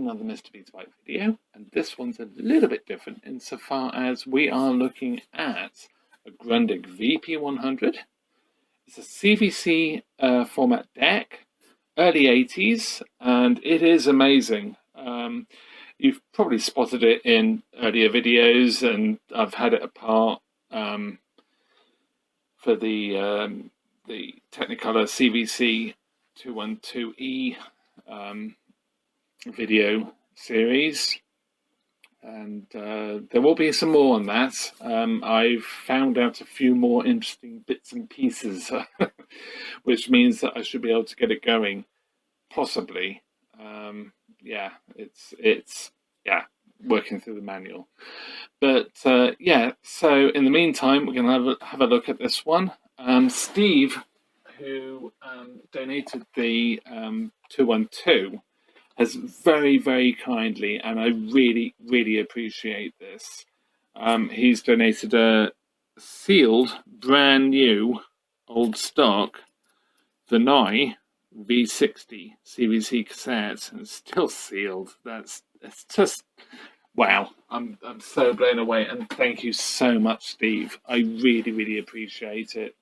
another Mr. Beats Bike video, and this one's a little bit different insofar as we are looking at a Grundig VP 100. It's a CVC format deck, early 80s, and it is amazing. You've probably spotted it in earlier videos, and I've had it apart for the Technicolor CVC 212E video series, and there will be some more on that. I've found out a few more interesting bits and pieces which means that I should be able to get it going, possibly. Yeah, it's working through the manual, but yeah, so in the meantime we're going to have a look at this one. Steve, who donated the 212, has very kindly, and I really appreciate this, he's donated a sealed brand new old stock Grundig V60 CVC cassette, and it's still sealed. It's just wow. I'm so blown away, and thank you so much, Steve. I really appreciate it.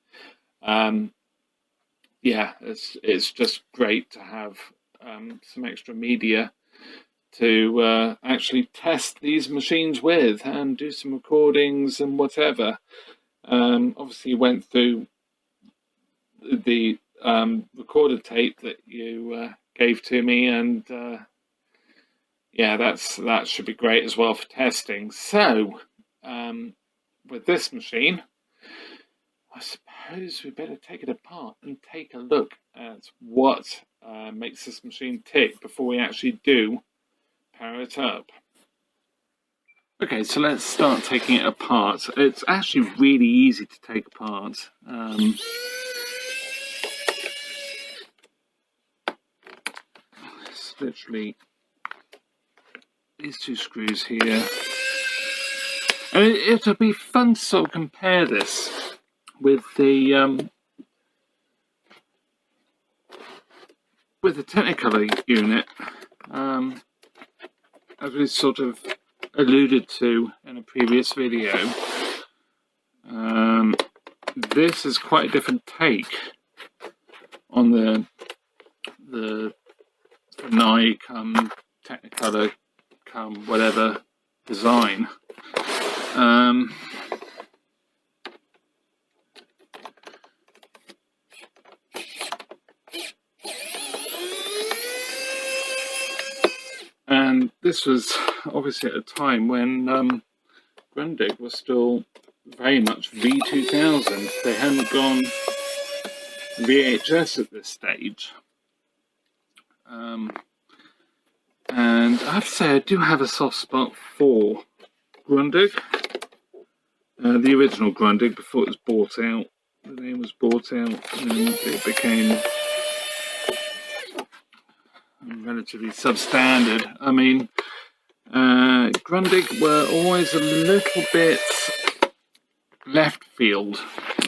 Yeah, it's just great to have some extra media to actually test these machines with and do some recordings and whatever. Obviously, you went through the recorded tape that you gave to me, and yeah, that should be great as well for testing. So with this machine, I suppose we better take it apart and take a look at what makes this machine tick before we actually do power it up. Okay, so let's start taking it apart. It's actually really easy to take apart. It's literally these two screws here. And it'll be fun to sort of compare this with the Technicolor unit, as we sort of alluded to in a previous video. This is quite a different take on the Grundig Technicolor whatever design. And this was obviously at a time when Grundig was still very much V2000. They hadn't gone VHS at this stage. And I have to say, I do have a soft spot for Grundig. The original Grundig, before it was bought out. The name was bought out and it became relatively substandard. I mean, Grundig were always a little bit left field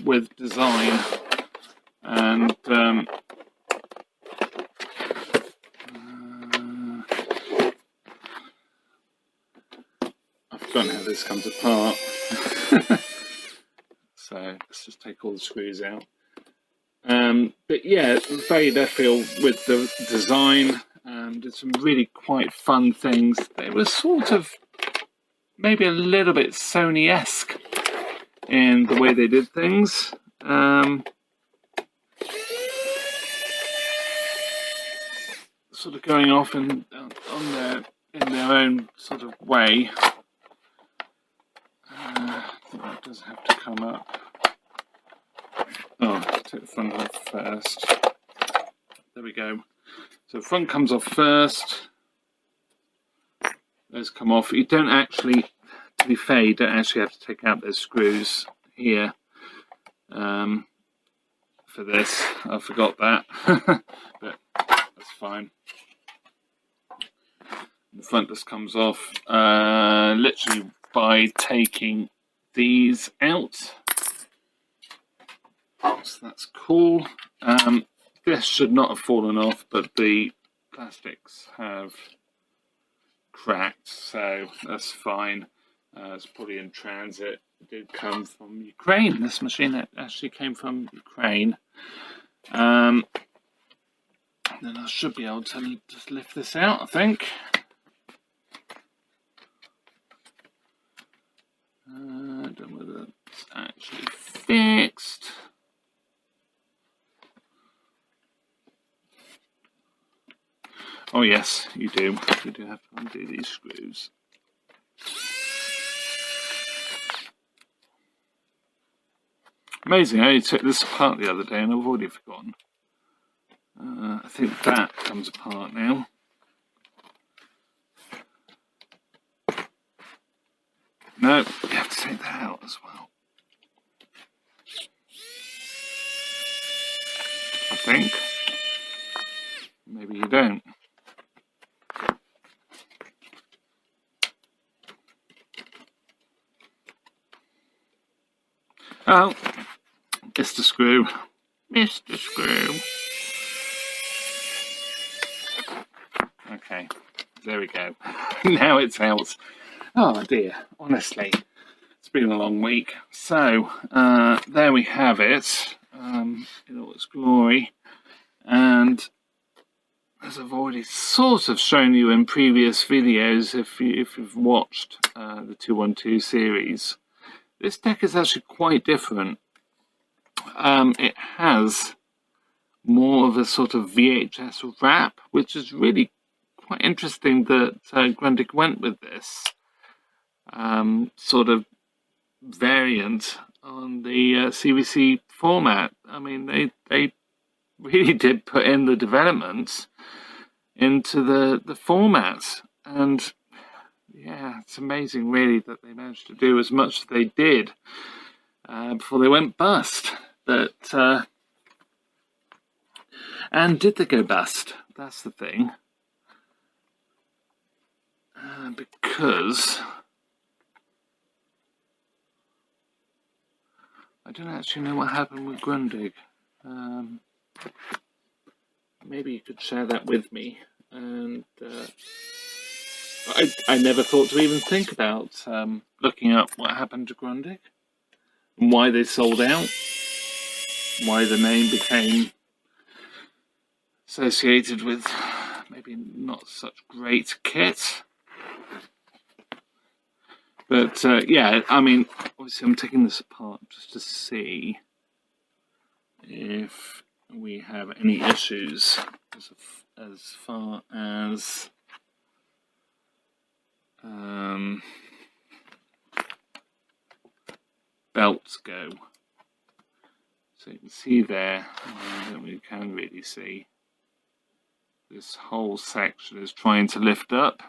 with design, and I've forgotten how this comes apart. So let's just take all the screws out. But yeah, very left field with the design. Did some really quite fun things. They were sort of maybe a little bit Sony-esque in the way they did things. Sort of going off in their own sort of way. That does have to come up. Oh, take the front off first. There we go. So the front comes off first. Those come off. You don't actually, to be fair, you don't actually have to take out those screws here for this. I forgot that, but that's fine. The front just comes off literally by taking these out. So that's cool. This should not have fallen off, but the plastics have cracked, so that's fine. It's probably in transit. It did come from Ukraine. This machine actually came from Ukraine. Then I should be able to just lift this out, I think. I don't know whether it's actually fixed. Oh yes, you do. You do have to undo these screws. Amazing, I only took this apart the other day and I've already forgotten. I think that comes apart now. No, you have to take that out as well. I think. Maybe you don't. Oh, Mr. Screw. Mr. Screw. Okay, there we go. Now it's out. Oh dear, honestly, it's been a long week. So, there we have it in all its glory. And as I've already sort of shown you in previous videos, if you've watched the 212 series, this deck is actually quite different. It has more of a sort of VHS wrap, which is really quite interesting that Grundig went with this sort of variant on the CVC format. I mean, they really did put in the developments into the format, and yeah, it's amazing really that they managed to do as much as they did before they went bust. But and did they go bust? That's the thing. Because I don't actually know what happened with Grundig. Maybe you could share that with me. And I never thought to even think about looking up what happened to Grundig and why they sold out, why the name became associated with maybe not such great kit. But yeah, I mean, obviously I'm taking this apart just to see if we have any issues as far as belts go. So you can see there, we can really see this whole section is trying to lift up.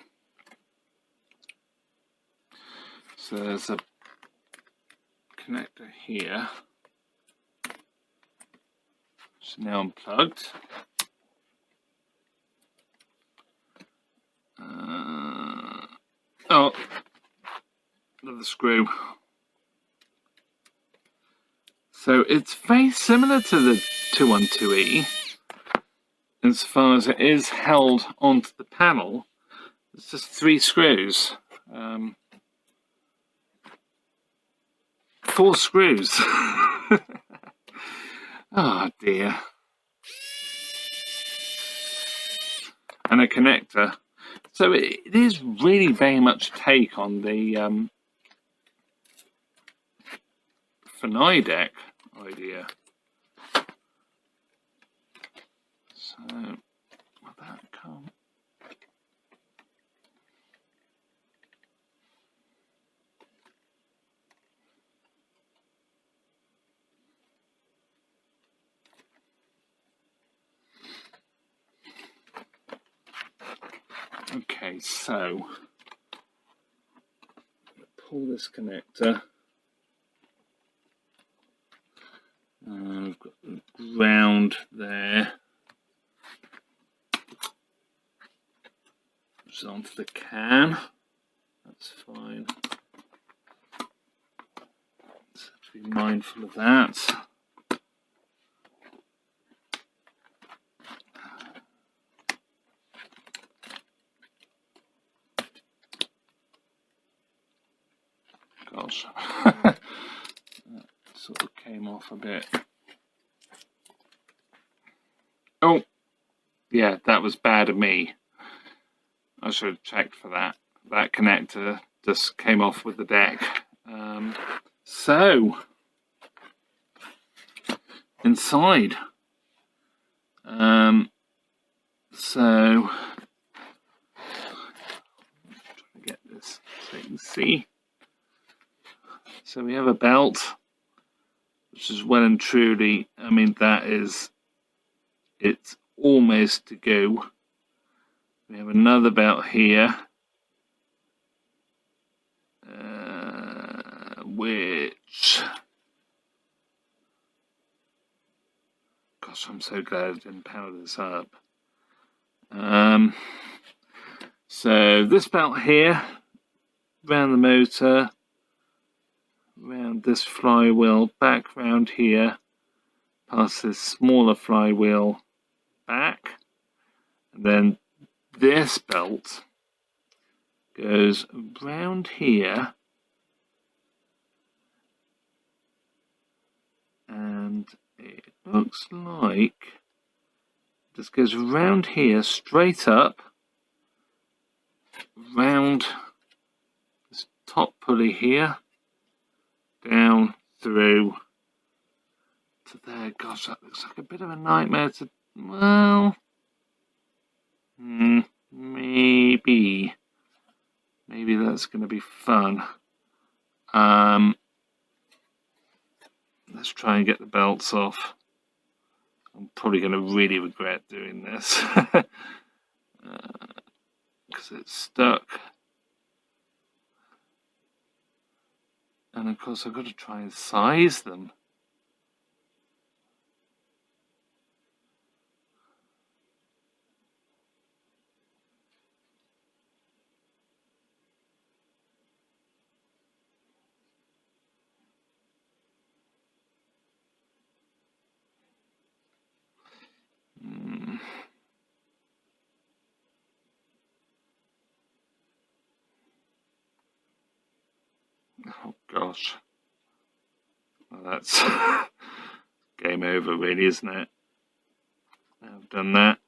So there's a connector here, which is now unplugged. Oh, another screw. So it's very similar to the 212E as far as it is held onto the panel. It's just 3 screws. 4 screws. Oh dear. And a connector. So it is really very much a take on the Funai deck idea. So will that come? Okay, so pull this connector. We've got the ground there, which is onto the can. That's fine. So have to be mindful of that. gosh. That sort of came off a bit. Oh, yeah, that was bad of me. I should have checked for that. That connector just came off with the deck. So, inside. So, try to get this so you can see. So we have a belt, which is well and truly, I mean, it's almost to go. We have another belt here, which, gosh, I'm so glad I didn't power this up. So this belt here, round the motor, round this flywheel, back round here, past this smaller flywheel, back, and then this belt goes round here, and it looks like this goes round here, straight up, round this top pulley here, down through to there. Gosh, that looks like a bit of a nightmare to, well, maybe that's going to be fun. Let's try and get the belts off. I'm probably going to really regret doing this because it's stuck. And of course I've got to try and size them. Oh gosh. Well, that's game over really, isn't it? I've done that.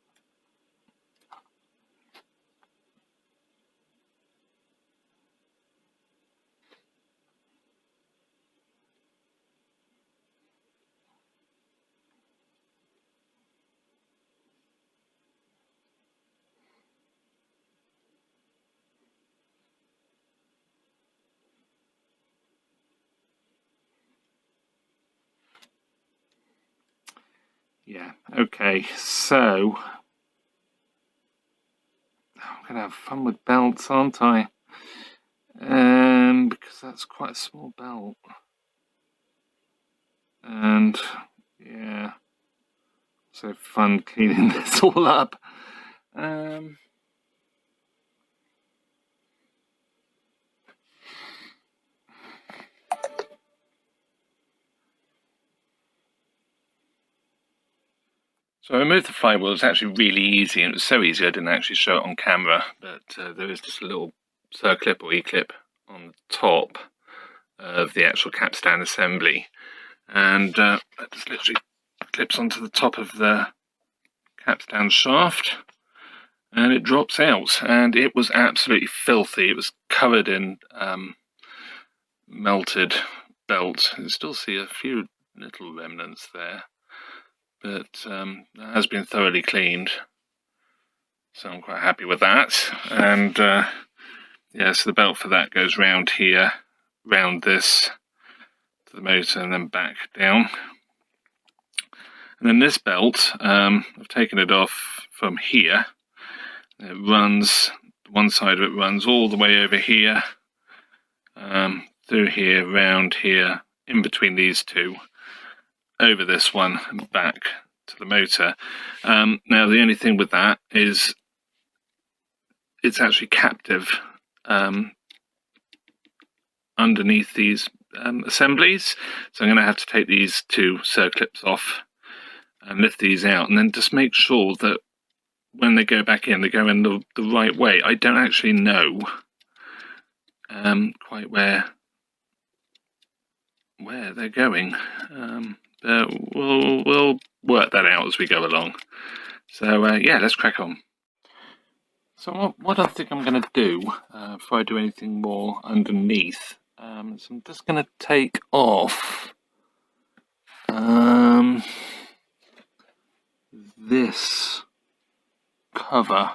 Yeah, okay, so I'm going to have fun with belts, aren't I? Because that's quite a small belt. And yeah, so fun cleaning this all up. So I removed the flywheel. It's actually really easy, and it was so easy I didn't actually show it on camera, but there is just a little circlip or E-clip on the top of the actual capstan assembly, and that just literally clips onto the top of the capstan shaft, and it drops out, and it was absolutely filthy. It was covered in melted belt. You still see a few little remnants there, but it has been thoroughly cleaned, so I'm quite happy with that. And yeah, so the belt for that goes round here, round this to the motor, and then back down. And then this belt, I've taken it off from here. It runs, one side of it runs all the way over here, through here, round here, in between these two, over this one, and back to the motor. Now the only thing with that is it's actually captive underneath these assemblies, so I'm going to have to take these two circlips off and lift these out, and then just make sure that when they go back in, they go in the right way. I don't actually know quite where where they're going, but we'll work that out as we go along. So yeah, let's crack on. So what I think I'm going to do before I do anything more underneath, so I'm just going to take off this cover.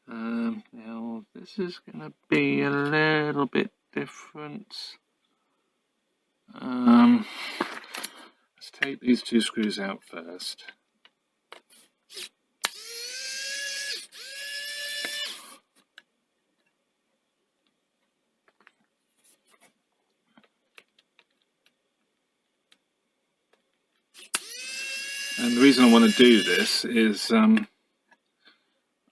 Now this is going to be a little bit different. Let's take these two screws out first. And the reason I want to do this is I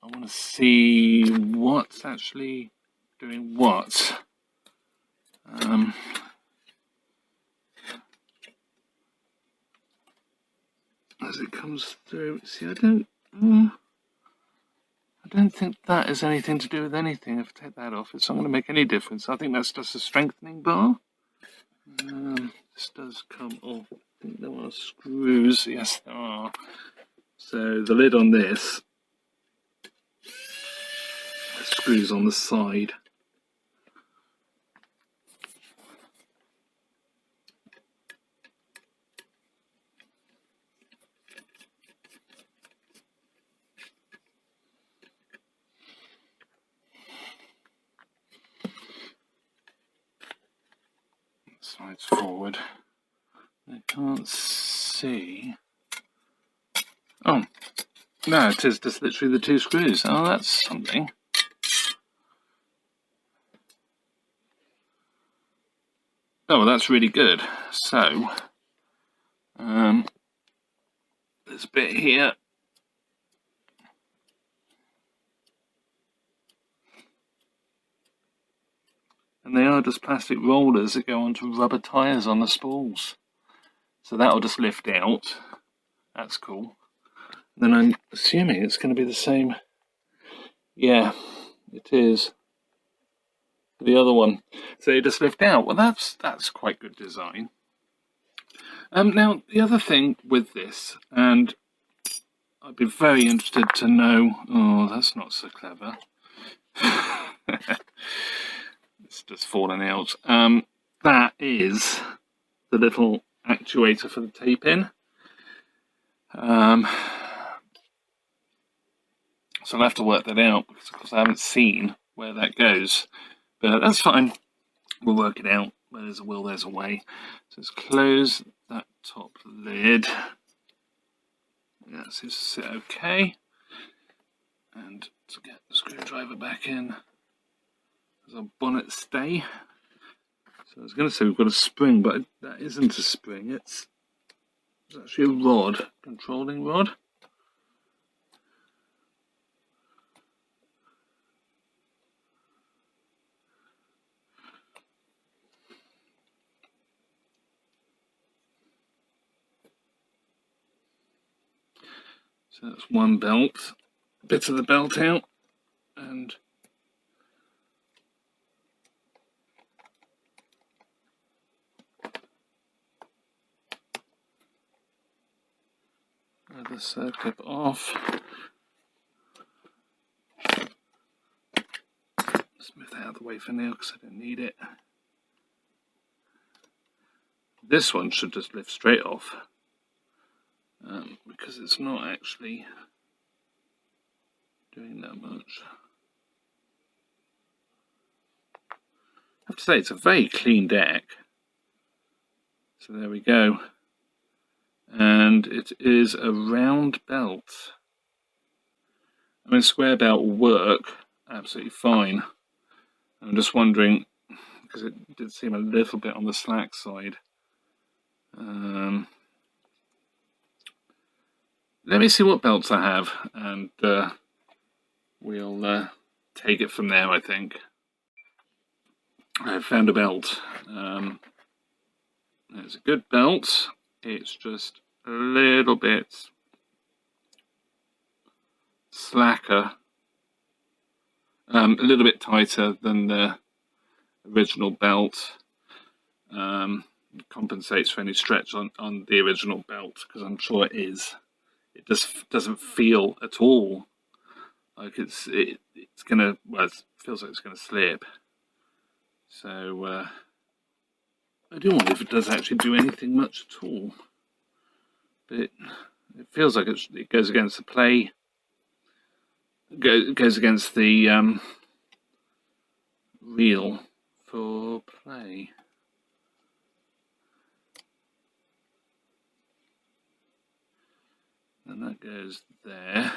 want to see what's actually doing what. As it comes through, see, I don't think that has anything to do with anything. If I take that off, it's not going to make any difference. I think that's just a strengthening bar. This does come off. I think there are screws. Yes, there are. So the lid on this, the screws on the side. Slides forward. I can't see. Oh, no, it is just literally the two screws. Oh, that's something. Oh, well, that's really good. So, this bit here. And they are just plastic rollers that go onto rubber tyres on the spools. So that'll just lift out. That's cool. And then I'm assuming it's going to be the same. Yeah, it is. The other one. So you just lift out. Well, that's quite good design. Now, the other thing with this, and I'd be very interested to know... Oh, that's not so clever. It's just fallen out. That is the little actuator for the tape in. So I'll have to work that out because of course I haven't seen where that goes. But that's fine. We'll work it out. Where there's a will, there's a way. So let's close that top lid. That's sit okay. And to get the screwdriver back in. There's a bonnet stay. So I was going to say we've got a spring, but that isn't a spring. It's actually a rod, controlling rod. So that's one belt, a bit of the belt out, and the circuit off. Let's move that out of the way for now because I don't need it. This one should just lift straight off because it's not actually doing that much. I have to say it's a very clean deck. So there we go. And it is a round belt. I mean, square belt will work absolutely fine. I'm just wondering, because it did seem a little bit on the slack side. Let me see what belts I have, and we'll take it from there, I think. I've found a belt. It's a good belt. It's just a little bit slacker, a little bit tighter than the original belt. compensates for any stretch on the original belt, because I'm sure it is. It just doesn't feel at all like it's gonna, well, it feels like it's gonna slip. So I do wonder if it does actually do anything much at all. But it feels like it goes against the play. Goes against the reel for play. And that goes there.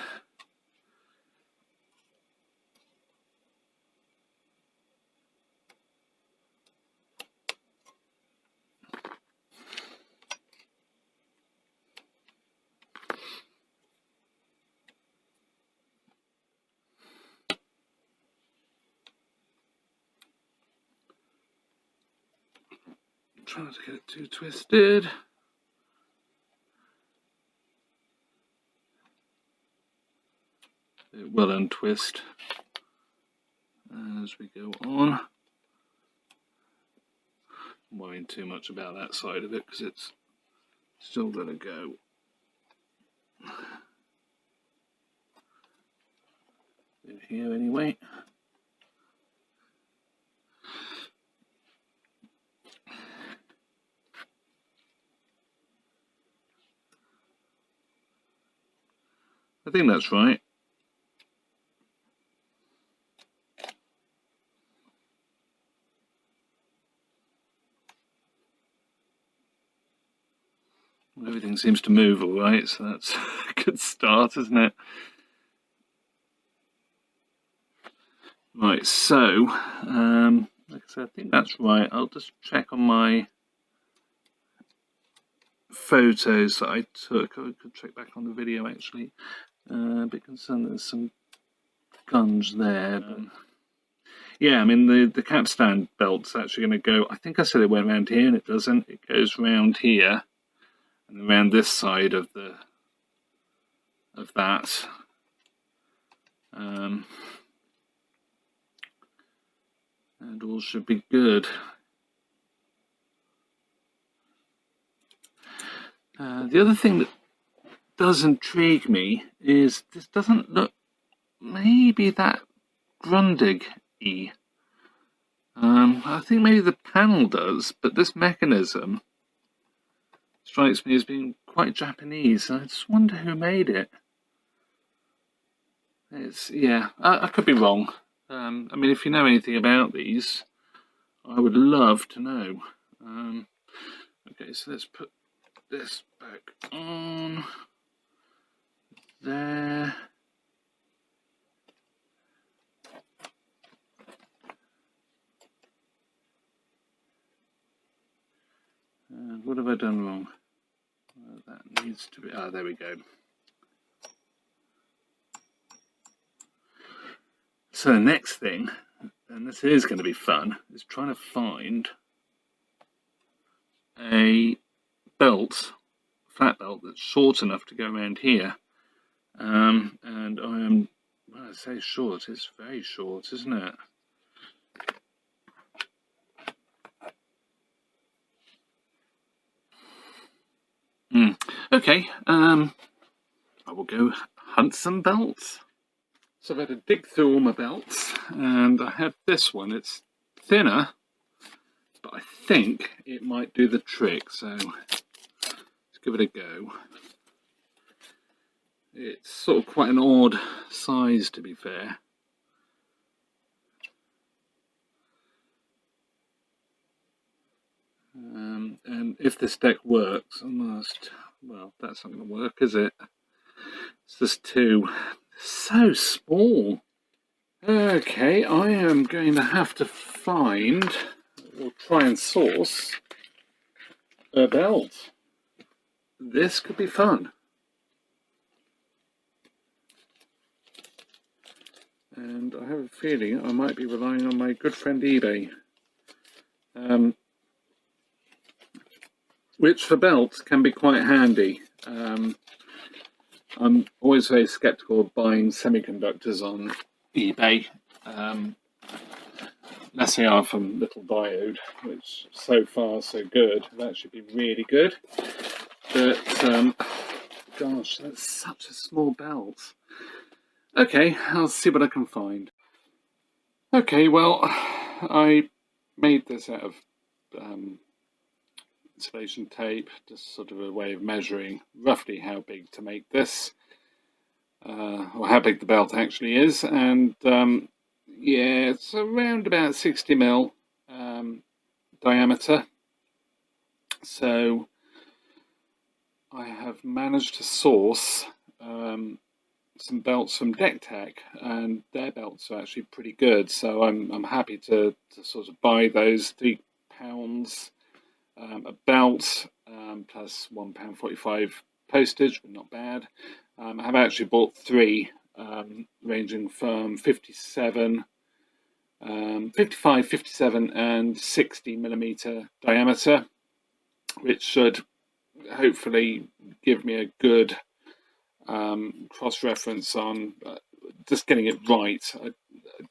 Try not to get it too twisted. It will untwist as we go on. I'm worrying too much about that side of it because it's still going to go. In here anyway. I think that's right. Everything seems to move all right, so that's a good start, isn't it? Right, so, like I said, I think that's right. I'll just check on my photos that I took. I could check back on the video, actually. A bit concerned that there's some guns there. But yeah, I mean, the capstan belt's actually going to go, I think I said it went around here, and it doesn't. It goes round here. And around this side of that, and all should be good. The other thing that does intrigue me is this doesn't look maybe that Grundig-y. I think maybe the panel does, but this mechanism strikes me as being quite Japanese. I just wonder who made it. It's, yeah, I could be wrong. I mean, if you know anything about these, I would love to know. Okay, so let's put this back on there. What have I done wrong? That needs to be, there we go. So the next thing, and this is going to be fun, is trying to find a belt, flat belt, that's short enough to go around here. And I am, when I say short, it's very short, isn't it? Okay, I will go hunt some belts. So I've had to dig through all my belts, and I have this one. It's thinner, but I think it might do the trick, so let's give it a go. It's sort of quite an odd size, to be fair. And if this deck works, I must, well, that's not going to work, is it? It's just too, so small. Okay, I am going to have to find, or try and source, a belt. This could be fun. And I have a feeling I might be relying on my good friend eBay. Which for belts can be quite handy. I'm always very skeptical of buying semiconductors on eBay. unless they are from little diode, which so far so good. That should be really good. But gosh, that's such a small belt. Okay, I'll see what I can find. Okay, well, I made this out of insulation tape, just sort of a way of measuring roughly how big to make this, or how big the belt actually is, and yeah, it's around about 60 mil diameter. So I have managed to source some belts from Deck Tech, and their belts are actually pretty good. So I'm happy to sort of buy those. £3 a belt, plus £1.45 postage, but not bad. I have actually bought 3, ranging from 55, 57 and 60 millimeter diameter, which should hopefully give me a good cross-reference on just getting it right. I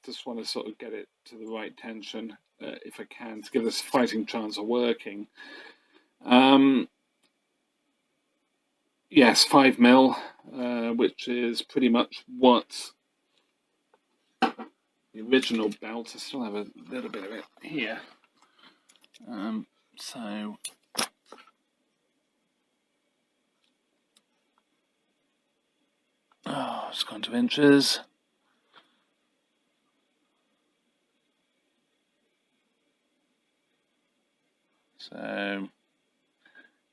just want to sort of get it to the right tension, if I can, to give this a fighting chance of working. Yes, 5 mil, which is pretty much what the original belt. I still have a little bit of it here. So it's gone to inches. So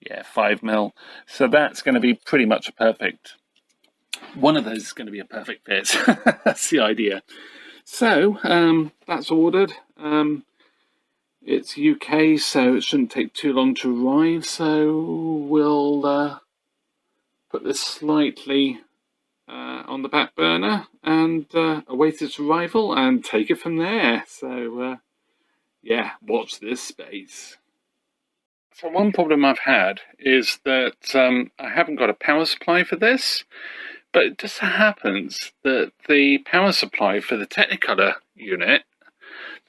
yeah, 5 mil. So that's going to be pretty much a perfect. One of those is going to be a perfect fit. That's the idea. So that's ordered. It's UK, so it shouldn't take too long to arrive. So we'll put this slightly on the back burner and await its arrival and take it from there. So yeah, watch this space. So one problem I've had is that I haven't got a power supply for this, but it just happens that the power supply for the Technicolor unit,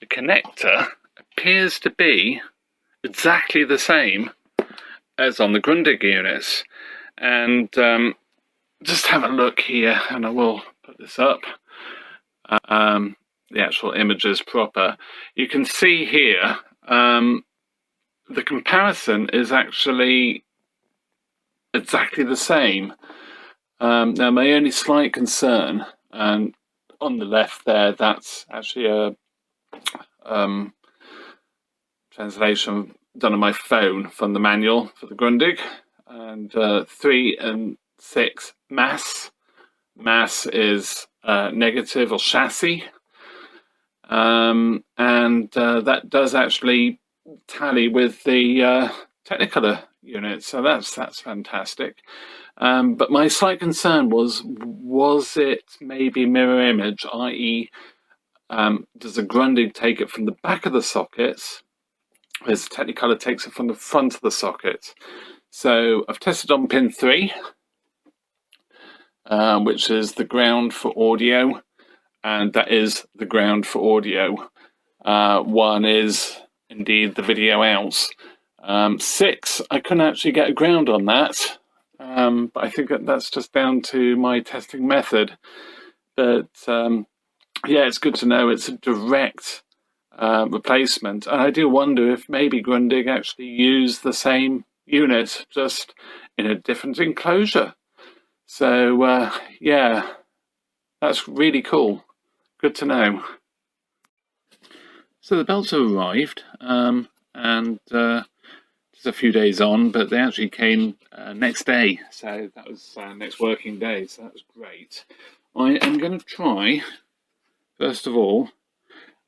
the connector, appears to be exactly the same as on the Grundig units. And just have a look here, and I will put this up. The actual images proper. You can see here the comparison is actually exactly the same. Now, my only slight concern, and on the left there, that's actually a translation done on my phone from the manual for the Grundig, and 3 and 6 mass. Mass is negative or chassis, and that does actually tally with the Technicolor unit, so that's fantastic. But my slight concern was it maybe mirror image, i.e. does the Grundig take it from the back of the sockets, whereas the Technicolor takes it from the front of the socket? So I've tested on pin 3, which is the ground for audio, and that is the ground for audio. 1 is indeed the video outs. 6, I couldn't actually get a ground on that, but I think that's just down to my testing method. But yeah, it's good to know it's a direct replacement, and I do wonder if maybe Grundig actually used the same unit, just in a different enclosure. So yeah, that's really cool. Good to know. So the belts have arrived, and just a few days on, but they actually came next day. So that was next working day. So that was great. I am going to try, first of all,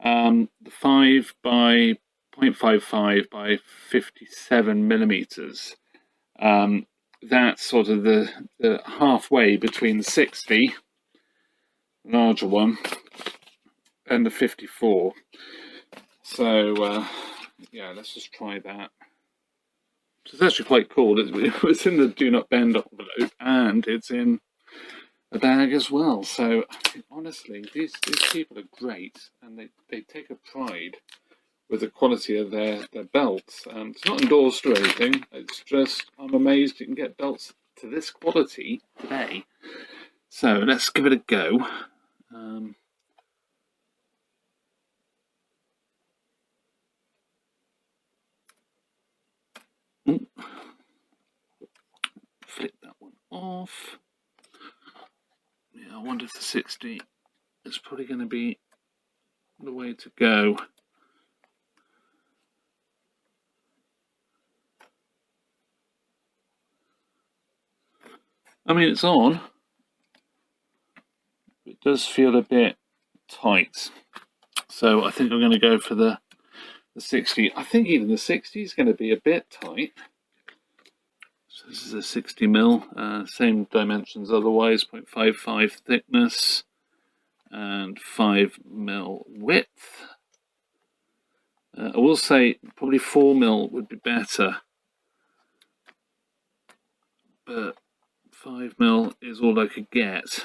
the 5 by 0.55 by 57 millimeters. That's sort of the halfway between the 60, larger one, and the 54. So yeah, let's just try that. It's actually quite cool. It's in the do not bend envelope, and it's in a bag as well. So honestly, these people are great, and they take a pride with the quality of their belts. It's not endorsed or anything. It's just I'm amazed you can get belts to this quality today. So let's give it a go. Flip that one off. Yeah, I wonder if the 60 is probably going to be the way to go. I mean, it's on. It does feel a bit tight. So I think I'm going to go for the 60. I think even the 60 is going to be a bit tight. So this is a 60 mil, same dimensions otherwise, 0.55 thickness and 5 mil width. I will say probably 4 mil would be better, but 5 mil is all I could get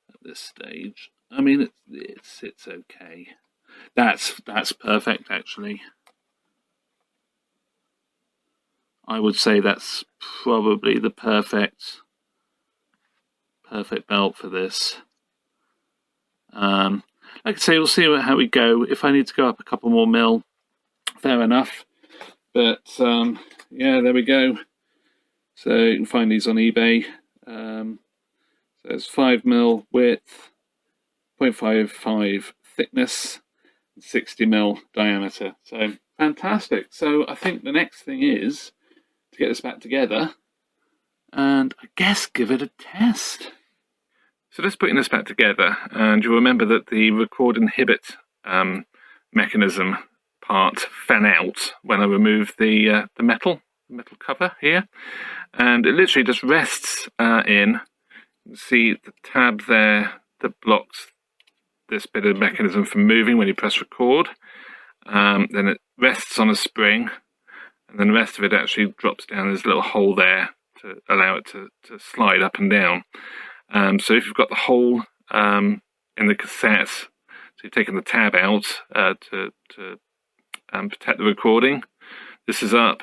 at this stage. I mean, it sits okay. That's perfect, actually. I would say that's probably the perfect belt for this. Like I say, we'll see how we go. If I need to go up a couple more mil, fair enough. But yeah, there we go. So you can find these on eBay. So it's 5 mil width, 0.55 thickness, 60 mil diameter. So fantastic. So I think the next thing is to get this back together and I guess give it a test. So let's putting this back together, and you'll remember that the record inhibit mechanism part fell out when I removed the metal cover here, and it literally just rests in. You can see the tab there that blocks this bit of mechanism from moving when you press record. Then it rests on a spring, and then the rest of it actually drops down. There's a little hole there to allow it to slide up and down. So if you've got the hole in the cassette, so you're taking the tab out to protect the recording, this is up,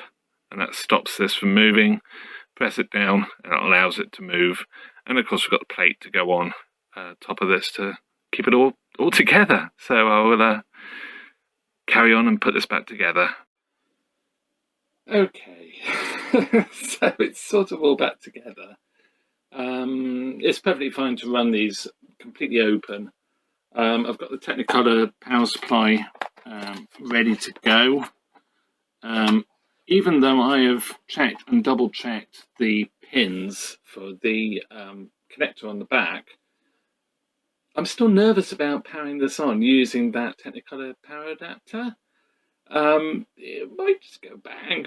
and that stops this from moving. Press it down, and it allows it to move. And of course, we've got the plate to go on top of this to keep it all together. So I will carry on and put this back together. Okay, so it's sort of all back together. It's perfectly fine to run these completely open. I've got the Technicolor power supply ready to go. Even though I have checked and double checked the pins for the connector on the back, I'm still nervous about powering this on using that Technicolor power adapter. It might just go bang.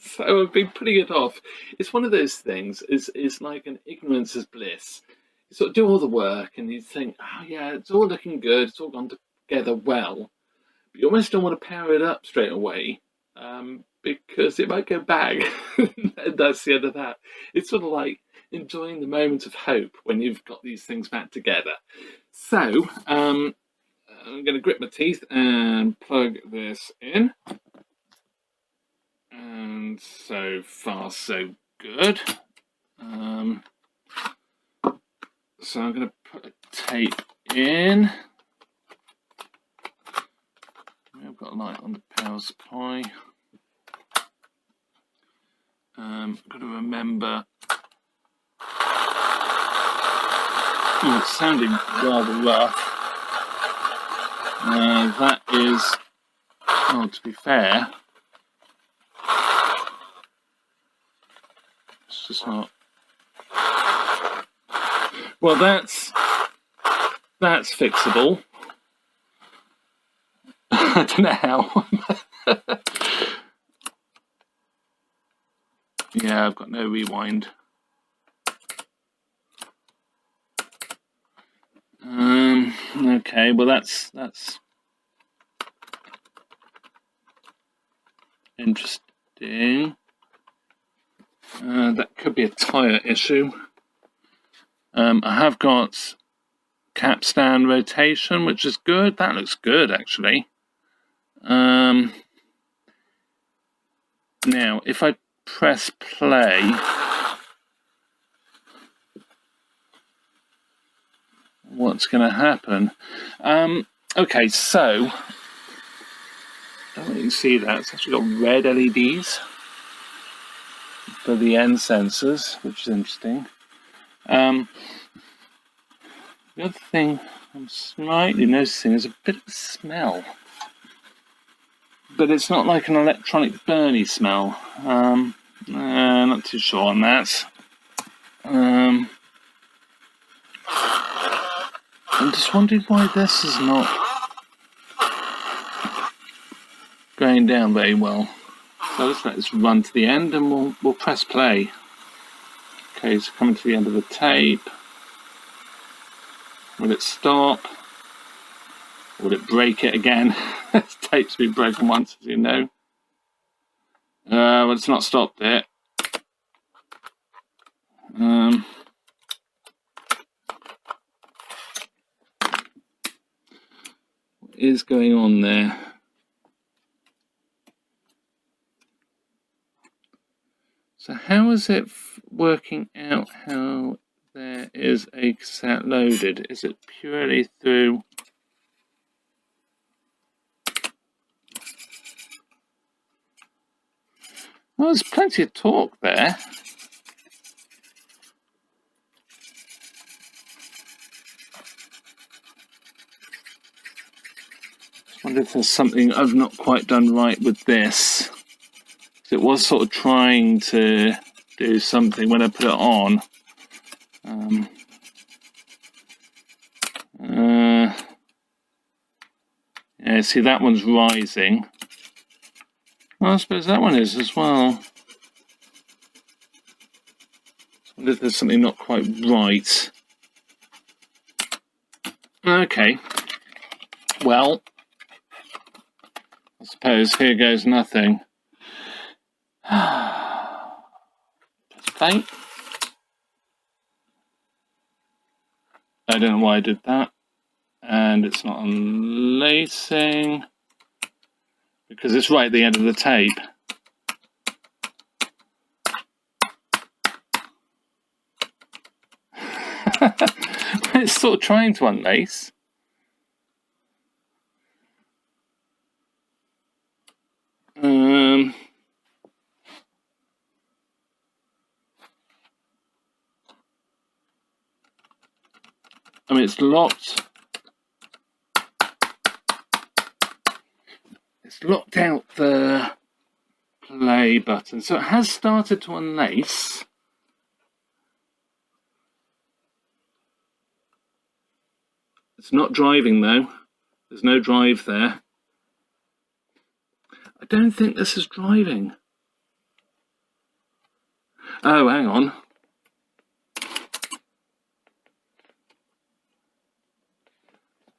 So I've been putting it off. It's one of those things, it's like an ignorance is bliss. You sort of do all the work and you think, oh yeah, it's all looking good, it's all gone together well. But you almost don't want to power it up straight away, because it might go bang. And that's the end of that. It's sort of like enjoying the moment of hope when you've got these things back together. So, I'm going to grit my teeth and plug this in. And so far, so good. So I'm going to put a tape in. I've got a light on the power supply. I've got to remember. Oh, it's sounding rather rough. That is, well, to be fair, it's just not. Well, that's fixable. I don't know how. Yeah, I've got no rewind. Okay, well that's interesting. That could be a tyre issue. I have got capstan rotation, which is good. That looks good, actually. Now, if I press play, what's going to happen? Okay, so I don't know if you can see that. It's actually got red LEDs for the end sensors, which is interesting. The other thing I'm slightly noticing is a bit of a smell, but it's not like an electronic burny smell. Not too sure on that. I'm just wondering why this is not going down very well. So let's let this run to the end, and we'll press play. Okay, so coming to the end of the tape. Will it stop? Will it break it again? This tape's been broken once, as you know. Well, it's not stopped it. What is going on there? So how is it working out how there is a cassette loaded? Is it purely through... Well, there's plenty of torque there. I wonder if there's something I've not quite done right with this. It was sort of trying to do something when I put it on. Yeah, see, that one's rising. Well, I suppose that one is as well. I wonder if there's something not quite right. Okay. Well, I suppose here goes nothing. Play. I don't know why I did that. And it's not unlacing because it's right at the end of the tape. It's sort of trying to unlace. I mean, it's locked. It's locked out the play button, so it has started to unlace. It's not driving though. There's no drive there. I don't think this is driving. Oh, hang on.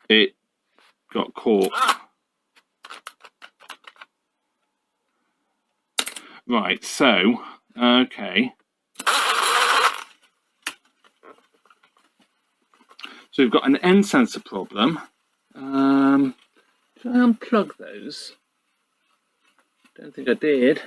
It got caught. Right, so, okay. So we've got an end sensor problem. Did I unplug those? Don't think I did.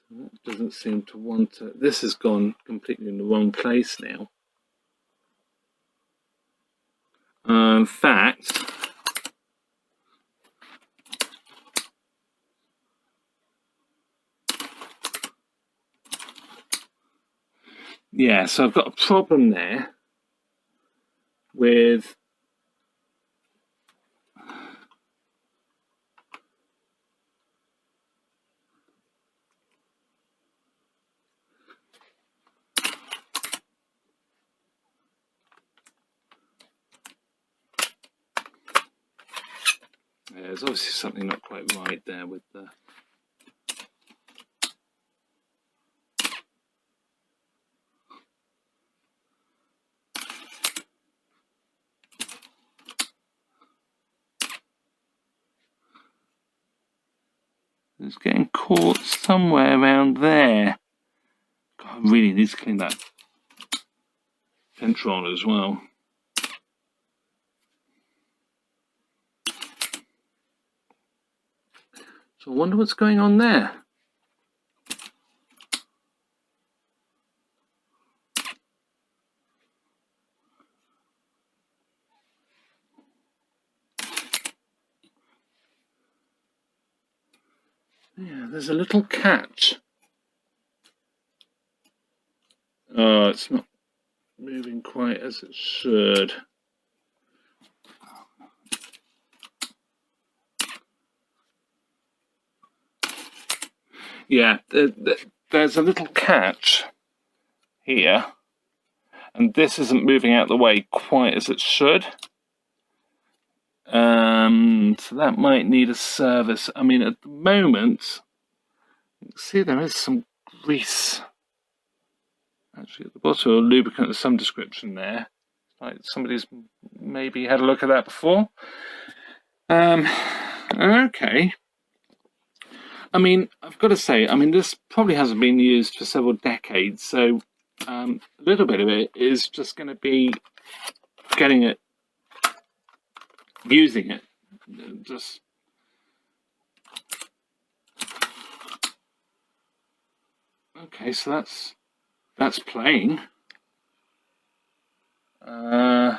So that doesn't seem to want to. This has gone completely in the wrong place now. In fact, yeah, so I've got a problem there with there's obviously something not quite right there with the It's getting caught somewhere around there. God, I really need to clean that pinch roller as well. So I wonder what's going on there. Yeah, there's a little catch. Oh, it's not moving quite as it should. Yeah, there's a little catch here, and this isn't moving out the way quite as it should. So that might need a service. I mean, at the moment, you can see there is some grease actually at the bottom, or lubricant of some description there. Like somebody's maybe had a look at that before. Okay. I mean, I've got to say, I mean, this probably hasn't been used for several decades, so a little bit of it is just going to be getting it, using it, just. Okay, so that's playing. High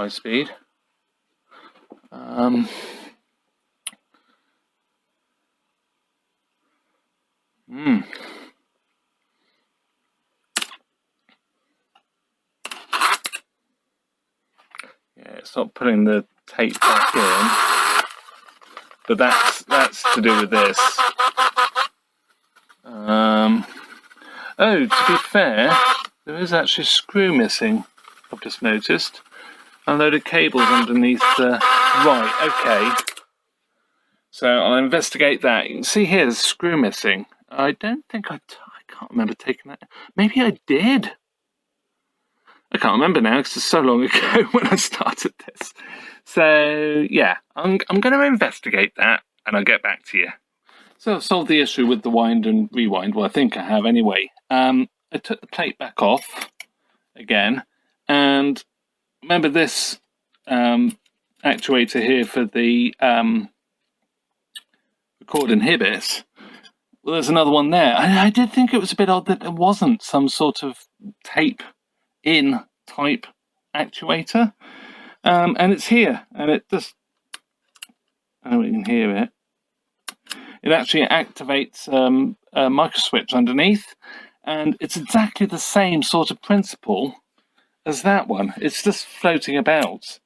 speed. Yeah, it's not putting the tape back in, but that's to do with this. Oh, to be fair, there is actually a screw missing. I've just noticed. A load of cables underneath the... Right, okay. So I'll investigate that. You can see here there's a screw missing. I don't think I can't remember taking that. Maybe I did. I can't remember now because it's so long ago when I started this. So yeah, I'm going to investigate that and I'll get back to you. So I've solved the issue with the wind and rewind. Well, I think I have anyway. I took the plate back off again, and remember this actuator here for the record inhibit. Well, there's another one there. I did think it was a bit odd that there wasn't some sort of tape-in type actuator, and it's here, and it just, I don't know if you can hear it. It actually activates a microswitch underneath, and it's exactly the same sort of principle as that one. It's just floating about,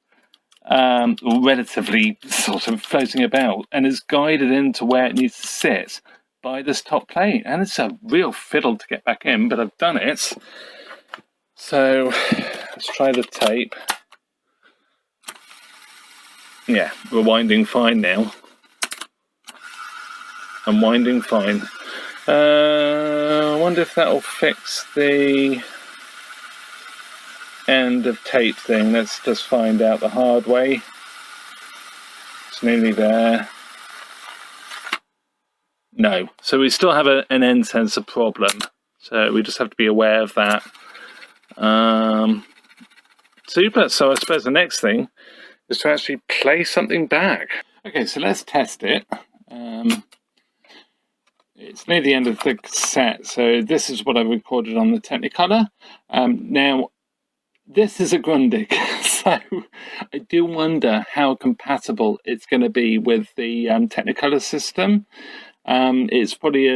or relatively sort of floating about, and is guided into where it needs to sit by this top plate. And it's a real fiddle to get back in, but I've done it. So let's try the tape. Yeah, we're winding fine now. I'm winding fine. I wonder if that'll fix the end of tape thing. Let's just find out the hard way. It's nearly there. No. So we still have an end sensor problem. So we just have to be aware of that. Super. So I suppose the next thing is to actually play something back. Okay, so let's test it. It's near the end of the cassette, so this is what I recorded on the Technicolor. Now, this is a Grundig, so I do wonder how compatible it's going to be with the Technicolor system. It's probably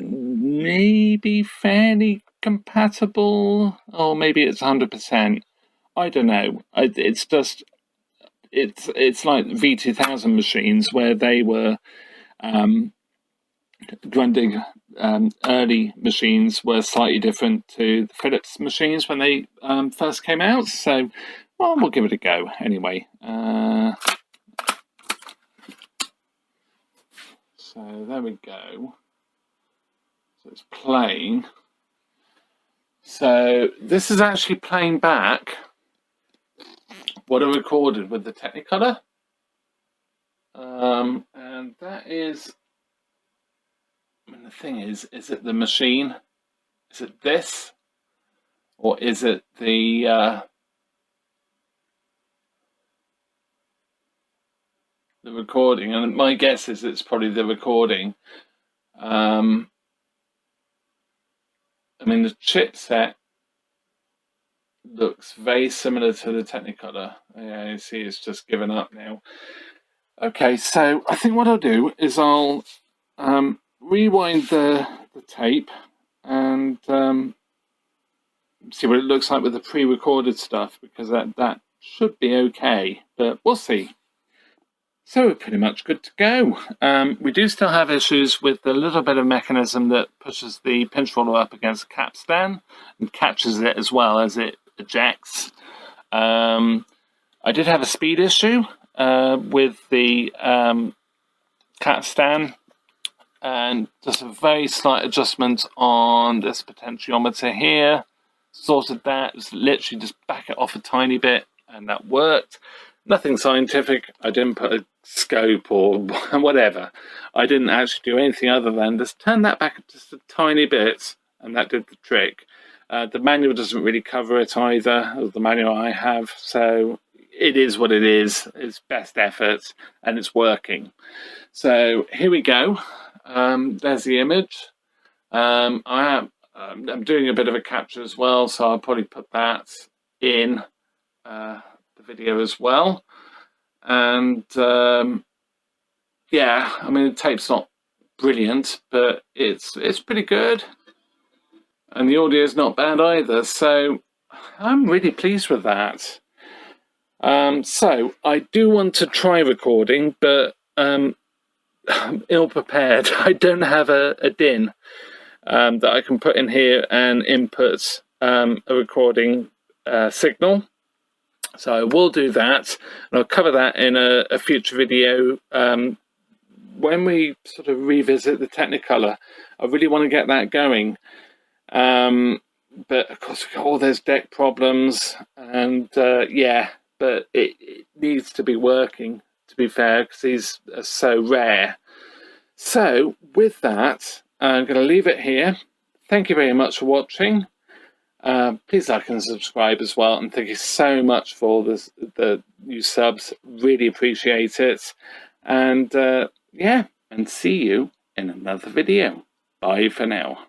maybe fairly compatible, or maybe it's 100%. I don't know. It's just it's like V2000 machines where they were. Grundig early machines were slightly different to the Philips machines when they first came out, so well, we'll give it a go anyway. So there we go. So it's playing. So this is actually playing back what I recorded with the Technicolor. And that is, I mean, the thing is it the machine? Is it this? Or is it the recording? And my guess is it's probably the recording. I mean, the chipset looks very similar to the Technicolor. Yeah, you see it's just given up now. Okay, so I think what I'll do is I'll rewind the tape and see what it looks like with the pre-recorded stuff, because that should be okay, but we'll see. So we're pretty much good to go. We do still have issues with the little bit of mechanism that pushes the pinch roller up against the capstan and catches it as well as it ejects. I did have a speed issue with the capstan, and just a very slight adjustment on this potentiometer here. Sorted that, just literally just back it off a tiny bit, and that worked. Nothing scientific. I didn't put a scope or whatever. I didn't actually do anything other than just turn that back just a tiny bit, and that did the trick. The manual doesn't really cover it either, the manual I have, so it is what it is. It's best effort, and it's working. So here we go. There's the image. I'm doing a bit of a capture as well, so I'll probably put that in the video as well. And yeah, I mean, the tape's not brilliant, but it's pretty good, and the audio is not bad either, so I'm really pleased with that. So I do want to try recording, but I'm ill prepared. I don't have a DIN that I can put in here and input a recording signal. So I will do that, and I'll cover that in a future video when we sort of revisit the Technicolor. I really want to get that going, but of course we've got all those deck problems, and yeah, but it needs to be working, to be fair, because these are so rare. So with that, I'm going to leave it here. Thank you very much for watching. Please like and subscribe as well, and thank you so much for all the new subs. Really appreciate it. And yeah, and see you in another video. Bye for now.